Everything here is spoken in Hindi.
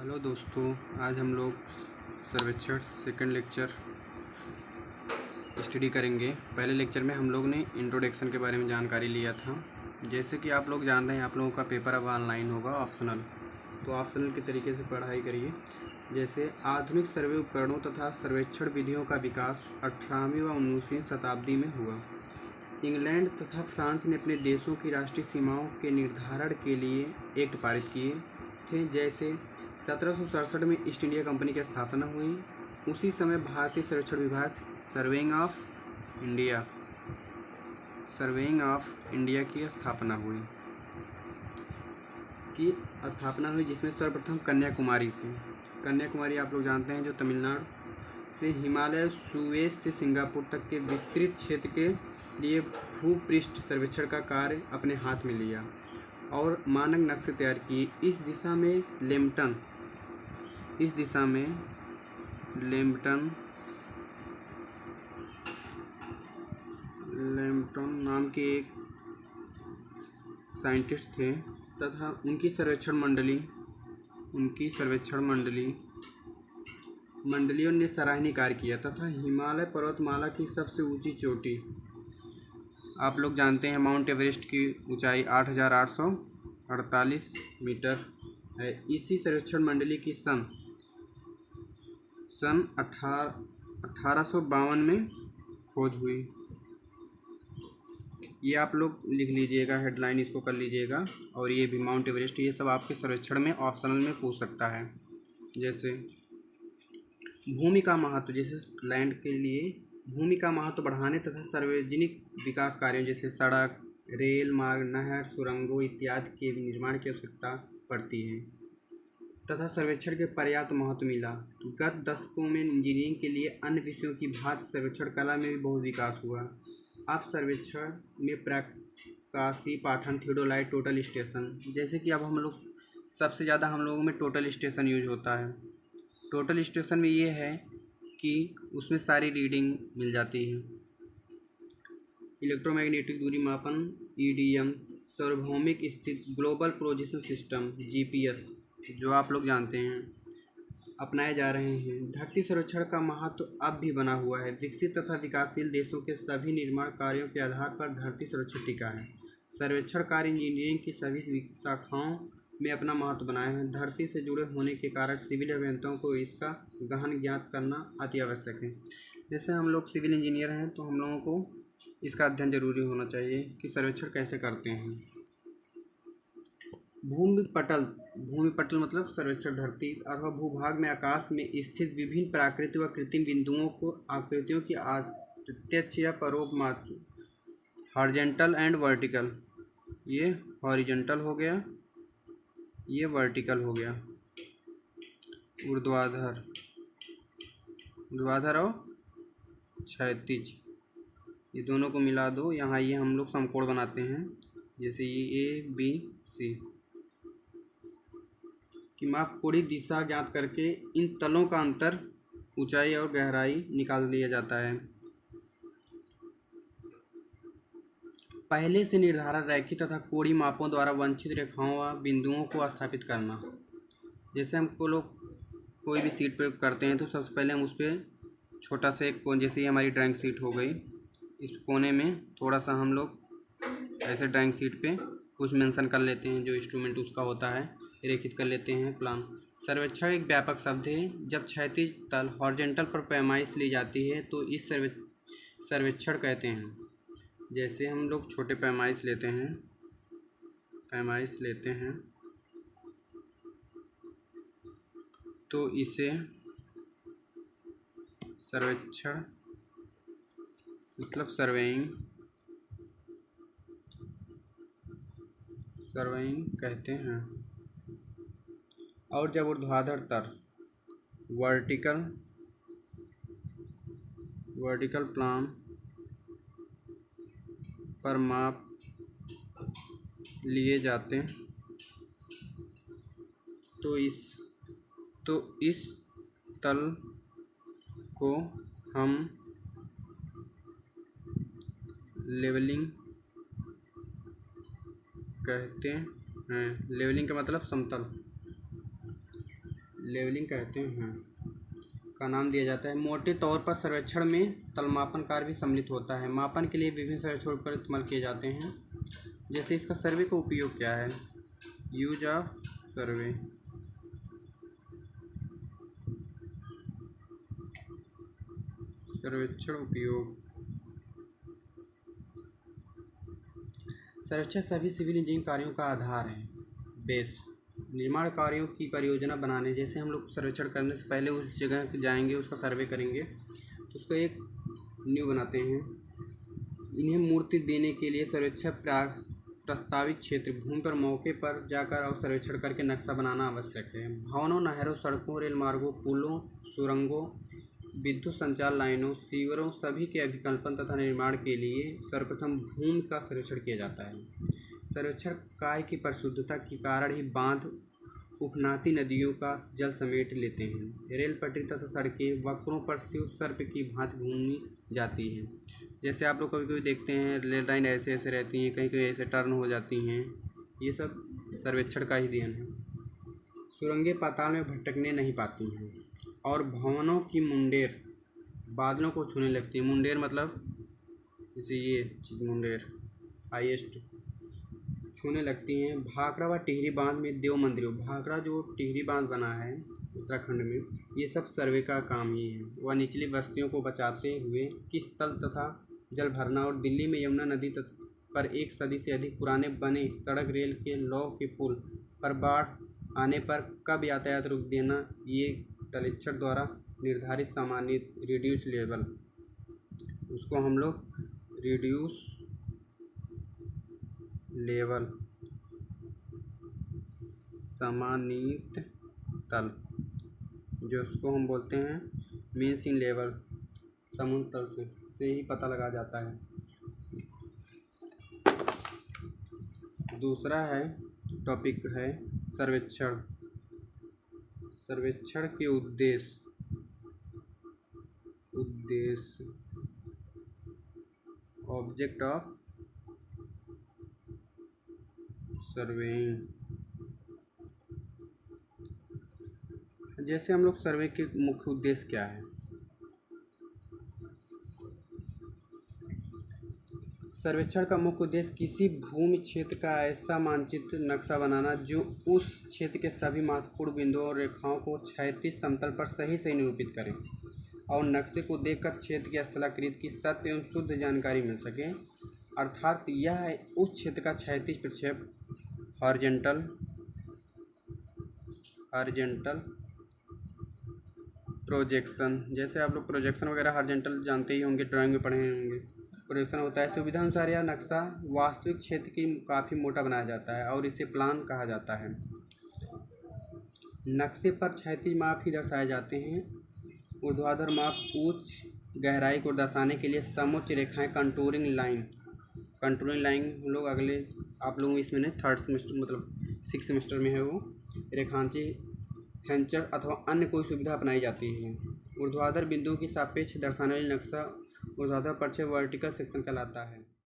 हेलो दोस्तों, आज हम लोग सर्वेक्षण सेकंड लेक्चर स्टडी करेंगे। पहले लेक्चर में हम लोग ने इंट्रोडक्शन के बारे में जानकारी लिया था। जैसे कि आप लोग जान रहे हैं, आप लोगों का पेपर अब ऑनलाइन होगा ऑप्शनल, तो ऑप्शनल के तरीके से पढ़ाई करिए। जैसे आधुनिक सर्वे उपकरणों तथा सर्वेक्षण विधियों का विकास 18वीं व 19वीं शताब्दी में हुआ। इंग्लैंड तथा फ्रांस ने अपने देशों की राष्ट्रीय सीमाओं के निर्धारण के लिए एक्ट पारित किए थे। जैसे 1767 में ईस्ट इंडिया कंपनी की स्थापना हुई। उसी समय भारतीय सर्वेक्षण विभाग सर्वेइंग ऑफ इंडिया की स्थापना हुई जिसमें सर्वप्रथम कन्याकुमारी आप लोग जानते हैं, जो तमिलनाडु से हिमालय, सुएज से सिंगापुर तक के विस्तृत क्षेत्र के लिए भूपृष्ठ सर्वेक्षण का कार्य अपने हाथ में लिया और मानक नक्शे तैयार किए। इस दिशा में लेम्पटन नाम के एक साइंटिस्ट थे तथा उनकी सर्वेक्षण मंडलियों ने सराहनीय कार्य किया तथा हिमालय पर्वतमाला की सबसे ऊंची चोटी आप लोग जानते हैं, माउंट एवरेस्ट की ऊंचाई 8,848 मीटर है। इसी सर्वेक्षण मंडली की सन 1852 में खोज हुई। ये आप लोग लिख लीजिएगा, हेडलाइन इसको कर लीजिएगा। और ये भी माउंट एवरेस्ट, ये सब आपके सर्वेक्षण में ऑप्शनल में पूछ सकता है। जैसे भूमि का महत्व, जैसे लैंड के लिए भूमि का महत्व बढ़ाने तथा सार्वजनिक विकास कार्यों जैसे सड़क, रेल मार्ग, नहर, सुरंगों इत्यादि के निर्माण की आवश्यकता पड़ती है तथा सर्वेक्षण के पर्याप्त महत्व मिला। गत दशकों में इंजीनियरिंग के लिए अन्य विषयों की भांति सर्वेक्षण कला में भी बहुत विकास हुआ। अब सर्वेक्षण में प्रकाशीय पाठन, थियोडोलाइट, टोटल स्टेशन, जैसे कि अब हम लोग सबसे ज़्यादा हम लोगों में टोटल स्टेशन यूज होता है। टोटल स्टेशन में ये है कि उसमें सारी रीडिंग मिल जाती है। इलेक्ट्रोमैग्नेटिक दूरी मापन EDM, सार्वभौमिक स्थित ग्लोबल पोजीशन सिस्टम GPS, जो आप लोग जानते हैं, अपनाए जा रहे हैं। धरती सर्वेक्षण का महत्व अब भी बना हुआ है। विकसित तथा विकासशील देशों के सभी निर्माण कार्यों के आधार पर धरती सर्वेक्षण टिका है। सर्वेक्षण कार्य इंजीनियरिंग की सभी शाखाओं में अपना महत्व बनाए हैं। धरती से जुड़े होने के कारण सिविल अभियंताओं को इसका गहन ज्ञात करना अति आवश्यक है। जैसे हम लोग सिविल इंजीनियर हैं, तो हम लोगों को इसका अध्ययन जरूरी होना चाहिए कि सर्वेक्षण कैसे करते हैं। भूमि पटल मतलब सर्वेक्षण धरती अथवा भूभाग में आकाश में स्थित विभिन्न प्राकृतिक व कृत्रिम बिंदुओं को आकृतियों की प्रत्यक्ष या परोक्ष मात्र, हॉरिजॉन्टल एंड वर्टिकल, ये हॉरिजॉन्टल हो गया, ये वर्टिकल हो गया, ऊर्ध्वाधर और क्षैतिज, ये दोनों को मिला दो। यहाँ ये हम लोग समकोण बनाते हैं, जैसे ये ABC की माप कोणीय दिशा ज्ञात करके इन तलों का अंतर, ऊंचाई और गहराई निकाल लिया जाता है। पहले से निर्धारित रैखिक तथा कोणीय मापों द्वारा वांछित रेखाओं व बिंदुओं को स्थापित करना। जैसे हमको लोग कोई भी सीट पर करते हैं, तो सबसे पहले हम उस पर छोटा सा एक कोण, जैसे ये हमारी ड्राइंग सीट हो गई, इस कोने में थोड़ा सा हम लोग ऐसे ड्राइंग सीट पे कुछ मेंशन कर लेते हैं, जो इंस्ट्रूमेंट उसका होता है, रेखित कर लेते हैं प्लान। सर्वेक्षण एक व्यापक शब्द है। जब क्षैतिज तल हॉरिजॉन्टल पर पैमाइश ली जाती है तो इस सर्वेक्षण कहते हैं। जैसे हम लोग छोटे पैमाइश लेते हैं तो इसे सर्वेक्षण मतलब सर्वेइंग कहते हैं। और जब ऊर्ध्वाधर तल वर्टिकल प्लान पर माप लिए जाते तो इस तल को हम लेवलिंग कहते हैं। लेवलिंग का मतलब समतल। लेवलिंग कहते हैं का नाम दिया जाता है। मोटे तौर पर सर्वेक्षण में तलमापन कार्य भी सम्मिलित होता है। मापन के लिए विभिन्न सर्वेक्षण उपकरण इस्तेमाल किए जाते हैं। जैसे इसका सर्वे का उपयोग क्या है, यूज ऑफ सर्वे। सर्वेक्षण उपयोग। सर्वेक्षण सभी सिविल इंजीनियरिंग कार्यों का आधार है, बेस। निर्माण कार्यों की परियोजना बनाने, जैसे हम लोग सर्वेक्षण करने से पहले उस जगह जाएंगे, उसका सर्वे करेंगे, तो उसको एक नींव बनाते हैं। इन्हें मूर्ति देने के लिए सर्वेक्षण प्रस्तावित क्षेत्र भूमि पर मौके पर जाकर और सर्वेक्षण करके नक्शा बनाना आवश्यक है। भवनों, नहरों, सड़कों, रेल मार्गों, पुलों, सुरंगों, विद्युत संचार लाइनों, सीवरों सभी के अभिकल्पन तथा निर्माण के लिए सर्वप्रथम भूमि का सर्वेक्षण किया जाता है। सर्वेक्षण कार्य की परिशुद्धता के कारण ही बांध उपनाती नदियों का जल समेट लेते हैं। रेल पटरी तथा सड़कें वक्रों पर शिव सर्प की भांति घूमी जाती हैं। जैसे आप लोग कभी कभी देखते हैं रेल लाइन ऐसे ऐसे रहती हैं, कहीं कहीं ऐसे टर्न हो जाती हैं, ये सब सर्वेक्षण का ही देन है। सुरंगें पाताल में भटकने नहीं पाती हैं और भवनों की मुंडेर बादलों को छूने लगती है। मुंडेर मतलब जैसे ये चीज़ मुंडेर हाईएस्ट छूने लगती हैं। भाखड़ा व टिहरी बांध में देव मंदिरों, भाखड़ा जो टिहरी बांध बना है उत्तराखंड में, ये सब सर्वे का काम ही है। वह निचली बस्तियों को बचाते हुए किस तल तथा जल भरना और दिल्ली में यमुना नदी पर 1 सदी से अधिक पुराने बने सड़क, रेल के लौह के पुल पर बाढ़ आने पर कब यातायात रोक देना, ये तलेच्छड़ द्वारा निर्धारित सामान्य रिड्यूस लेवल, उसको हम लोग रिड्यूस लेवल समानीत तल, जो उसको हम बोलते हैं मीन सी लेवल, समुद्र तल से ही पता लगा जाता है। दूसरा है टॉपिक है सर्वेक्षण। सर्वेक्षण के उद्देश्य ऑब्जेक्ट ऑफ सर्वेइंग। जैसे हम लोग सर्वे के मुख्य उद्देश्य क्या है। सर्वेक्षण का मुख्य उद्देश्य किसी भूमि क्षेत्र का ऐसा मानचित्र नक्शा बनाना जो उस क्षेत्र के सभी महत्वपूर्ण बिंदुओं और रेखाओं को क्षैतिज समतल पर सही सही निरूपित करे और नक्शे को देखकर क्षेत्र की स्थलाकृति की सत्य एवं शुद्ध जानकारी मिल सके। अर्थात यह उस क्षेत्र का क्षैतिज प्रक्षेप हॉरिजॉन्टल प्रोजेक्शन, जैसे आप लोग प्रोजेक्शन वगैरह हॉरिजॉन्टल जानते ही होंगे, ड्राइंग में पढ़े होंगे। प्रोजेक्शन होता है सुविधा अनुसार यह नक्शा वास्तविक क्षेत्र की काफ़ी मोटा बनाया जाता है और इसे प्लान कहा जाता है। नक्शे पर क्षैतिज माप ही दर्शाए जाते हैं। ऊर्ध्वाधर माप उच्च गहराई को दर्शाने के लिए समोच्च रेखाएं कंटूरिंग लाइन हम लोग अगले आप लोग इसमें नहीं, 3rd सेमेस्टर मतलब 6th सेमेस्टर में है वो, रेखांची हेंचर अथवा अन्य कोई सुविधा अपनाई जाती है। ऊर्ध्वाधर बिंदुओं की सापेक्ष दर्शाने वाली नक्शा ऊर्ध्वाधर प्रक्षेप वर्टिकल सेक्शन कहलाता है।